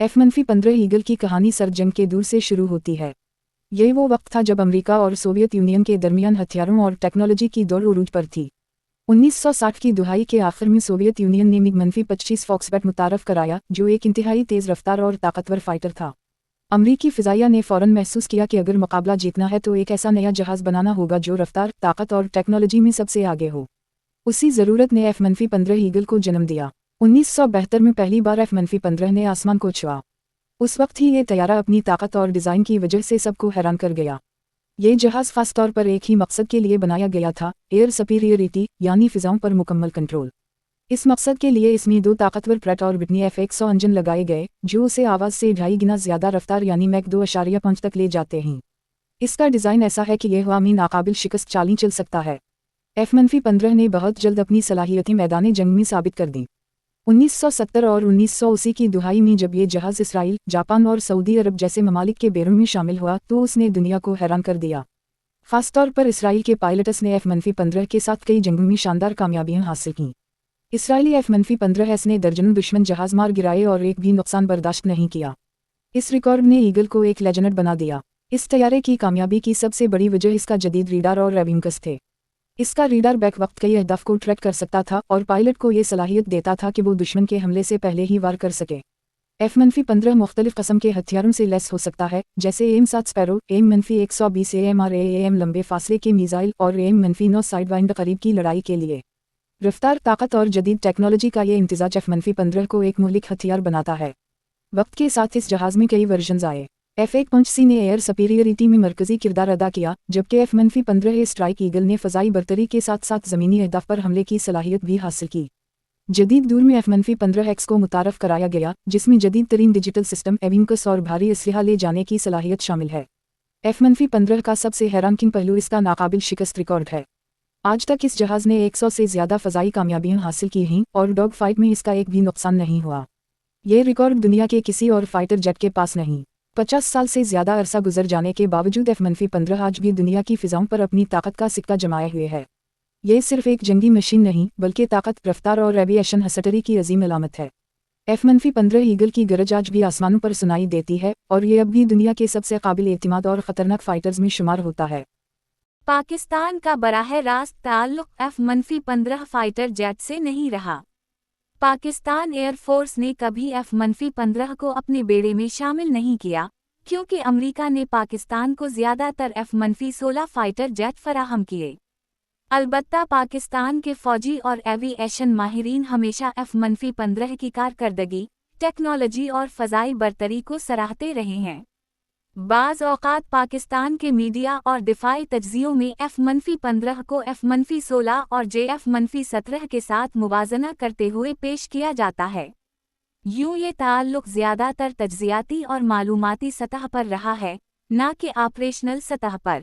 F-15 eagle की कहानी सर्द जंग के दूर से शुरू होती है। यही वो वक्त था जब अमेरिका और सोवियत यूनियन के दरमियान हथियारों और टेक्नोलॉजी की दौड़ उरूज पर थी। 1960 की दुहाई के आखिर में सोवियत यूनियन ने MiG-25 फॉक्सबैट मुतारफ कराया, जो एक इंतहाई तेज़ रफ्तार और ताकतवर फाइटर था। अमरीकी फ़िज़ाइया ने फ़ौरन महसूस किया कि अगर मुकाबला जीतना है तो एक ऐसा नया जहाज़ बनाना होगा जो रफ्तार, ताकत और टेक्नोलॉजी में सबसे आगे हो। उसी ज़रूरत ने F-15 ईगल को जन्म दिया। 1972 में पहली बार F-15 ने आसमान को छुआ। उस वक्त ही ये तैयारा अपनी ताकत और डिज़ाइन की वजह से सबको हैरान कर गया। ये जहाज़ खास तौर पर एक ही मकसद के लिए बनाया गया था, एयर सुपीरियरिटी, यानी फ़िज़ाओं पर मुकम्मल कंट्रोल। इस मकसद के लिए इसमें 2 ताकतवर प्रैट और विटनी F-100 इंजन लगाए गए, जो उसे आवाज़ से 2.5 गुना ज़्यादा रफ्तार यानी मैक 2.5 तक ले जाते हैं। इसका डिज़ाइन ऐसा है कि यह हवा में नाकाबिल शिकस्त चालें चल सकता है। F-15 ने बहुत जल्द अपनी सलाहियतें मैदान जंग में साबित कर दी। 1970 और 1980 की दुहाई में जब ये जहाज़ इसराइल, जापान और सऊदी अरब जैसे ममालिक के बैरम में शामिल हुआ तो उसने दुनिया को हैरान कर दिया। खासतौर पर इसराइल के पायलट्स ने F-15 के साथ कई जंगों में शानदार कामयाबियां हासिल की। इसराइली F-15 ने दर्जनों दुश्मन जहाज़ मार गिराए और एक भी नुकसान बर्दाश्त नहीं किया। इस रिकॉर्ड ने ईगल को एक लेजेंड बना दिया। इस तैयारे की कामयाबी की सबसे बड़ी वजह इसका जदीद रीडार और एविंकस थे। इसका रीडार बैक वक्त कई अहदाफ को ट्रैक कर सकता था और पायलट को ये सलाहियत देता था कि वो दुश्मन के हमले से पहले ही वार कर सके। F-15 मुख्तलिफ कस्म के हथियारों से लैस हो सकता है, जैसे AIM-7 स्पैरो, AIM-120 AMRAAM लंबे फासले के मिसाइल और AIM-9 साइडवाइंड करीब की लड़ाई के लिए। रफ्तार, ताकत और जदीद टेक्नोलॉजी का ये इम्तिजाज F-15 को एक मुहलिक हथियार बनाता है। वक्त के साथ इस जहाज़ में कई वर्जन्स आए। F-1C ने एयर सुपीरियरिटी में मरकज़ी किरदार अदा किया, जबकि F-15 स्ट्राइक ईगल ने फ़ज़ाई बरतरी के साथ साथ ज़मीनी अहदाफ पर हमले की सलाहियत भी हासिल की। जदीद दौर में F-15X को मुतारफ़ कराया गया, जिसमें जदीद तरीन डिजिटल सिस्टम, एविंकस और भारी असलहा ले जाने की सलाहियत शामिल है। F-15 का सबसे हैरानकुन पहलू इसका नाकाबिल शिकस्त रिकॉर्ड है। आज तक इस जहाज़ ने 100 से ज़्यादा फ़ज़ाई कामयाबियां हासिल की हैं और डॉग फाइट में इसका एक भी नुकसान नहीं हुआ। ये रिकॉर्ड दुनिया के किसी और फाइटर जेट के पास नहीं। 50 साल से ज़्यादा अरसा गुजर जाने के बावजूद F-15 आज भी दुनिया की फ़िज़ाओं पर अपनी ताकत का सिक्का जमाए हुए है। ये सिर्फ एक जंगी मशीन नहीं, बल्कि ताकत, रफ्तार और एविएशन हसटरी की अजीम अलामत है। F-15 ईगल की गरज आज भी आसमानों पर सुनाई देती है और ये अब भी दुनिया के सबसे काबिल एतिमाद और ख़तरनाक फाइटर्स में शुमार होता है। पाकिस्तान का बराह रास्त ताल्लुक F-15 फाइटर जेट से नहीं रहा। पाकिस्तान एयरफोर्स ने कभी F-15 को अपने बेड़े में शामिल नहीं किया, क्योंकि अमेरिका ने पाकिस्तान को ज़्यादातर F-16 फाइटर जेट फराहम किए। अलबत्ता पाकिस्तान के फ़ौजी और एविएशन माहिरीन हमेशा F-15 की कारकर्दगी, टेक्नोलॉजी और फ़ज़ाई बरतरी को सराहते रहे हैं। बाज़ औक़ात पाकिस्तान के मीडिया और दिफ़ाई तज्ज़ियों में F-15 को F-16 और JF-17 के साथ मुवाज़ना करते हुए पेश किया जाता है। यूँ ये ताल्लुक़ ज़्यादातर तज्ज़ियाती और मालूमाती सतह पर रहा है, ना कि ऑपरेशनल सतह पर।